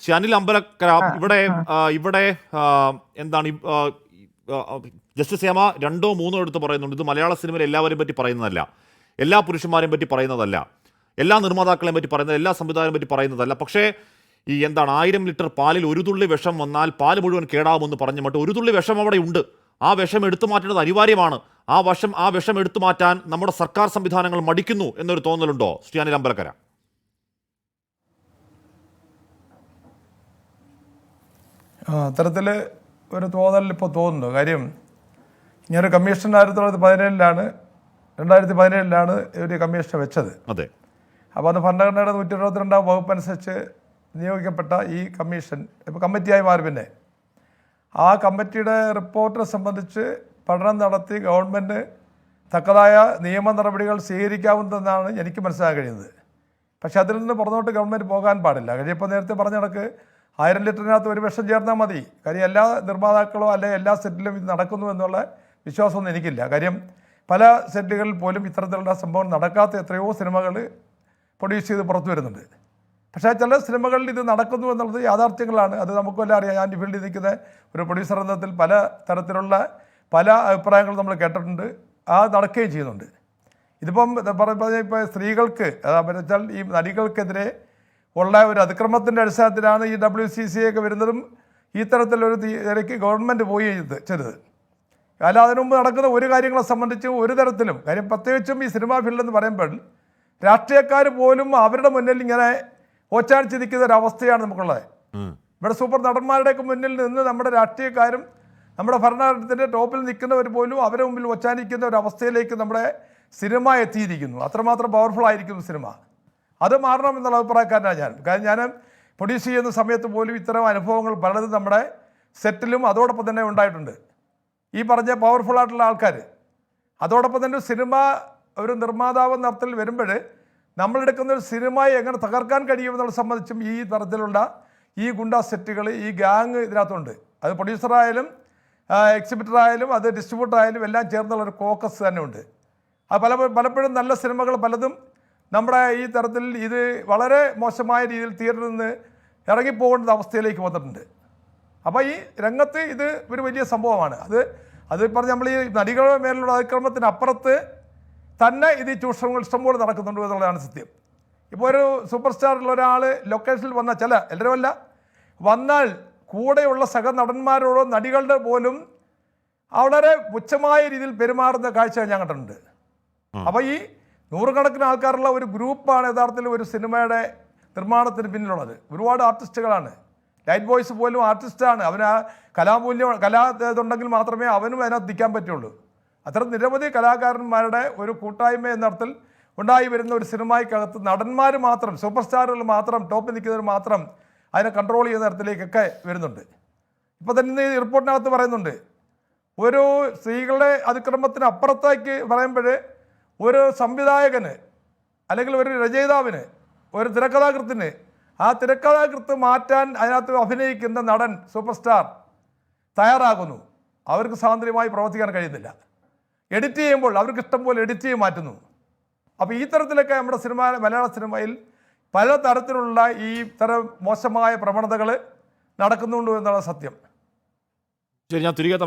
ശ്രീ അനിൽ അമ്പലക്കര, ഇവിടെ എന്താണ് ജസ്റ്റിസ് ഹേമ രണ്ടോ മൂന്നോ എടുത്ത് പറയുന്നുണ്ട്, ഇത് മലയാള സിനിമയിൽ എല്ലാവരെയും പറ്റി പറയുന്നതല്ല, എല്ലാ പുരുഷന്മാരെയും പറ്റി പറയുന്നതല്ല, എല്ലാ നിർമ്മാതാക്കളെയും പറ്റി പറയുന്നത്, എല്ലാ സംവിധായകരെയും പറ്റി പറയുന്നതല്ല. പക്ഷേ ഈ എന്താണ് 1000 ലിറ്റർ പാലിൽ ഒരു തുള്ളി വിഷം വന്നാൽ പാല് മുഴുവൻ കേടാവുമെന്ന് പറഞ്ഞു മട്ട് ഒരു തുള്ളി വിഷം അവിടെ ഉണ്ട്. ആ വിഷം എടുത്തു മാറ്റേണ്ടത് അനിവാര്യമാണ്. ആ വിഷം എടുത്തു മാറ്റാൻ നമ്മുടെ സർക്കാർ സംവിധാനങ്ങൾ മടിക്കുന്നു എന്നൊരു തോന്നലുണ്ടോ ശ്രീ അനിൽ അമ്പലക്കര? അത്തരത്തിൽ ഒരു തോന്നൽ ഇപ്പോൾ തോന്നുന്നു. കാര്യം ഇങ്ങനൊരു കമ്മീഷൻ 2017 ഒരു കമ്മീഷൻ വെച്ചത്. അതെ. അപ്പോൾ അത് ഭരണഘടനയുടെ 122 വകുപ്പ് അനുസരിച്ച് നിയോഗിക്കപ്പെട്ട ഈ കമ്മീഷൻ ഇപ്പോൾ കമ്മിറ്റിയായി മാറി. പിന്നെ ആ കമ്മിറ്റിയുടെ റിപ്പോർട്ടിനെ സംബന്ധിച്ച് പഠനം നടത്തി ഗവൺമെൻറ് തക്കതായ നിയമ നടപടികൾ സ്വീകരിക്കാവുന്നതെന്നാണ് എനിക്ക് മനസ്സിലാക്കാൻ കഴിയുന്നത്. പക്ഷേ അതിൽ നിന്ന് പുറത്തോട്ട് ഗവൺമെൻറ് പോകാൻ പാടില്ല. കാര്യം ഇപ്പോൾ നേരത്തെ പറഞ്ഞ കണക്ക് 1000 ലിറ്ററിനകത്ത് ഒരു വിഷം ചേർന്നാൽ മതി. കാര്യം എല്ലാ നിർമ്മാതാക്കളോ അല്ലെങ്കിൽ എല്ലാ സെറ്റിലും ഇത് നടക്കുന്നു എന്നുള്ള വിശ്വാസമൊന്നും എനിക്കില്ല. കാര്യം പല സെറ്റുകളിൽ പോലും ഇത്തരത്തിലുള്ള സംഭവം നടക്കാത്ത എത്രയോ സിനിമകൾ പ്രൊഡ്യൂസ് ചെയ്ത് പുറത്തു വരുന്നുണ്ട്. പക്ഷേ ചില സിനിമകളിൽ ഇത് നടക്കുന്നു എന്നുള്ളത് യാഥാർത്ഥ്യങ്ങളാണ്. അത് നമുക്കെല്ലാം അറിയാം. ഞാൻ ഈ ഫീൽഡിൽ നിൽക്കുന്ന ഒരു പ്രൊഡ്യൂസർ എന്നതിൽ പല തരത്തിലുള്ള പല അഭിപ്രായങ്ങളും നമ്മൾ കേട്ടിട്ടുണ്ട്. നടക്കുകയും ചെയ്യുന്നുണ്ട്. ഇതിപ്പം ഇപ്പോൾ സ്ത്രീകൾക്ക് വെച്ചാൽ ഈ നടികൾക്കെതിരെ ഉള്ള ഒരു അതിക്രമത്തിൻ്റെ അടിസ്ഥാനത്തിലാണ് ഈ WCCA ഒക്കെ വരുന്നതും ഈ തരത്തിലൊരു ഇടയ്ക്ക് ഗവൺമെൻറ് പോയി ചെയ്തത്. അല്ല, അതിനു മുമ്പ് നടക്കുന്ന ഒരു കാര്യങ്ങളെ സംബന്ധിച്ച് ഒരു തരത്തിലും കാര്യം, പ്രത്യേകിച്ചും ഈ സിനിമാ ഫീൽഡെന്ന് പറയുമ്പോൾ രാഷ്ട്രീയക്കാർ പോലും അവരുടെ മുന്നിൽ ഇങ്ങനെ ഓച്ചാനിച്ച് നിൽക്കുന്ന ഒരു അവസ്ഥയാണ് നമുക്കുള്ളത്. ഇവിടെ സൂപ്പർ നടന്മാരുടെയൊക്കെ മുന്നിൽ നിന്ന് നമ്മുടെ രാഷ്ട്രീയക്കാരും നമ്മുടെ ഭരണത്തിൻ്റെ ടോപ്പിൽ നിൽക്കുന്നവർ പോലും അവരുടെ മുമ്പിൽ ഒച്ചാനിക്കുന്ന ഒരു അവസ്ഥയിലേക്ക് നമ്മുടെ സിനിമ എത്തിയിരിക്കുന്നു. അത്രമാത്രം പവർഫുൾ ആയിരിക്കുന്നു സിനിമ. അത് മാറണം എന്നുള്ള അഭിപ്രായക്കാരനാണ് ഞാൻ. കാരണം ഞാൻ പ്രൊഡ്യൂസ് ചെയ്യുന്ന സമയത്ത് പോലും ഇത്തരം അനുഭവങ്ങൾ പലതും നമ്മുടെ സെറ്റിലും അതോടൊപ്പം തന്നെ ഉണ്ടായിട്ടുണ്ട്. ഈ പറഞ്ഞ പവർഫുൾ ആയിട്ടുള്ള ആൾക്കാർ അതോടൊപ്പം തന്നെ സിനിമ ഒരു നിർമ്മാതാവ് എന്ന അർത്ഥത്തിൽ വരുമ്പോൾ നമ്മളെടുക്കുന്ന ഒരു സിനിമയെ എങ്ങനെ തകർക്കാൻ കഴിയുമെന്നുള്ളത് സംബന്ധിച്ചും ഈ തരത്തിലുള്ള ഈ ഗുണ്ടാ സെറ്റുകൾ, ഈ ഗ്യാങ് ഇതിനകത്തുണ്ട്. അത് പ്രൊഡ്യൂസറായാലും എക്സിബിറ്ററായാലും അത് ഡിസ്ട്രിബ്യൂട്ടറായാലും എല്ലാം ചേർന്നുള്ള ഒരു കോക്കസ് തന്നെ ഉണ്ട്. അത് പലപ്പോഴും നല്ല സിനിമകൾ പലതും നമ്മുടെ ഈ തരത്തിൽ ഇത് വളരെ മോശമായ രീതിയിൽ തിയേറ്ററിൽ നിന്ന് ഇറങ്ങിപ്പോകേണ്ട അവസ്ഥയിലേക്ക് വന്നിട്ടുണ്ട്. അപ്പോൾ ഈ രംഗത്ത് ഇത് ഒരു വലിയ സംഭവമാണ്. അത് പറഞ്ഞ് നമ്മൾ ഈ നടികളുടെ മേലുള്ള അതിക്രമത്തിന് അപ്പുറത്ത് തന്നെ ഇത് ഈ ചൂഷണങ്ങൾ ഇഷ്ടംപോലെ നടക്കുന്നുണ്ട് എന്നുള്ളതാണ് സത്യം. ഇപ്പോൾ ഒരു സൂപ്പർ സ്റ്റാറുള്ള ഒരാൾ ലൊക്കേഷനിൽ വന്നാൽ എല്ലാവരുമല്ല വന്നാൽ കൂടെയുള്ള സഹനടന്മാരോടോ നടികളുടെ പോലും വളരെ പുച്ഛമായ രീതിയിൽ പെരുമാറുന്ന കാഴ്ച ഞാൻ കണ്ടിട്ടുണ്ട്. അപ്പോൾ ഈ നൂറുകണക്കിന് ആൾക്കാരുള്ള ഒരു ഗ്രൂപ്പാണ് യഥാർത്ഥത്തിൽ ഒരു സിനിമയുടെ നിർമ്മാണത്തിന് പിന്നിലുള്ളത്. ഒരുപാട് ആർട്ടിസ്റ്റുകളാണ്. ലൈറ്റ് ബോയ്സ് പോലും ആർട്ടിസ്റ്റാണ്. അവന് ആ ഇതുണ്ടെങ്കിൽ മാത്രമേ അവനും അതിനകത്ത് നിൽക്കാൻ പറ്റുള്ളൂ. അത്തരം നിരവധി കലാകാരന്മാരുടെ ഒരു കൂട്ടായ്മ എന്ന അർത്ഥത്തിൽ ഉണ്ടായി വരുന്ന ഒരു സിനിമയ്ക്കകത്ത് നടന്മാർ മാത്രം, സൂപ്പർ സ്റ്റാറുകൾ മാത്രം, ടോപ്പിൽ നിൽക്കുന്നവർ മാത്രം അതിനെ കൺട്രോൾ ചെയ്യുന്ന തരത്തിലേക്കൊക്കെ വരുന്നുണ്ട്. ഇപ്പോൾ തന്നെ ഈ റിപ്പോർട്ടിനകത്ത് പറയുന്നുണ്ട്, ഒരു സ്ത്രീകളുടെ അതിക്രമത്തിന് അപ്പുറത്തേക്ക് പറയുമ്പോൾ ഒരു സംവിധായകന് അല്ലെങ്കിൽ ഒരു രചയിതാവിന്, ഒരു തിരക്കഥാകൃത്തിന് ആ തിരക്കഥാകൃത്ത് മാറ്റാൻ അതിനകത്ത് അഭിനയിക്കുന്ന നടൻ, സൂപ്പർ സ്റ്റാർ തയ്യാറാകുന്നു. അവർക്ക് സ്വാതന്ത്ര്യമായി പ്രവർത്തിക്കാൻ കഴിയുന്നില്ല. എഡിറ്റ് ചെയ്യുമ്പോൾ അവർക്ക് ഇഷ്ടം പോലെ എഡിറ്റ് ചെയ്ത് മാറ്റുന്നു. അപ്പോൾ ഈ തരത്തിലൊക്കെ നമ്മുടെ മലയാള സിനിമയിൽ പല തരത്തിലുള്ള ഈ തരം മോശമായ പ്രവണതകൾ നടക്കുന്നുണ്ട് എന്നുള്ള സത്യം. ശരി, ഞാൻ തിരികെ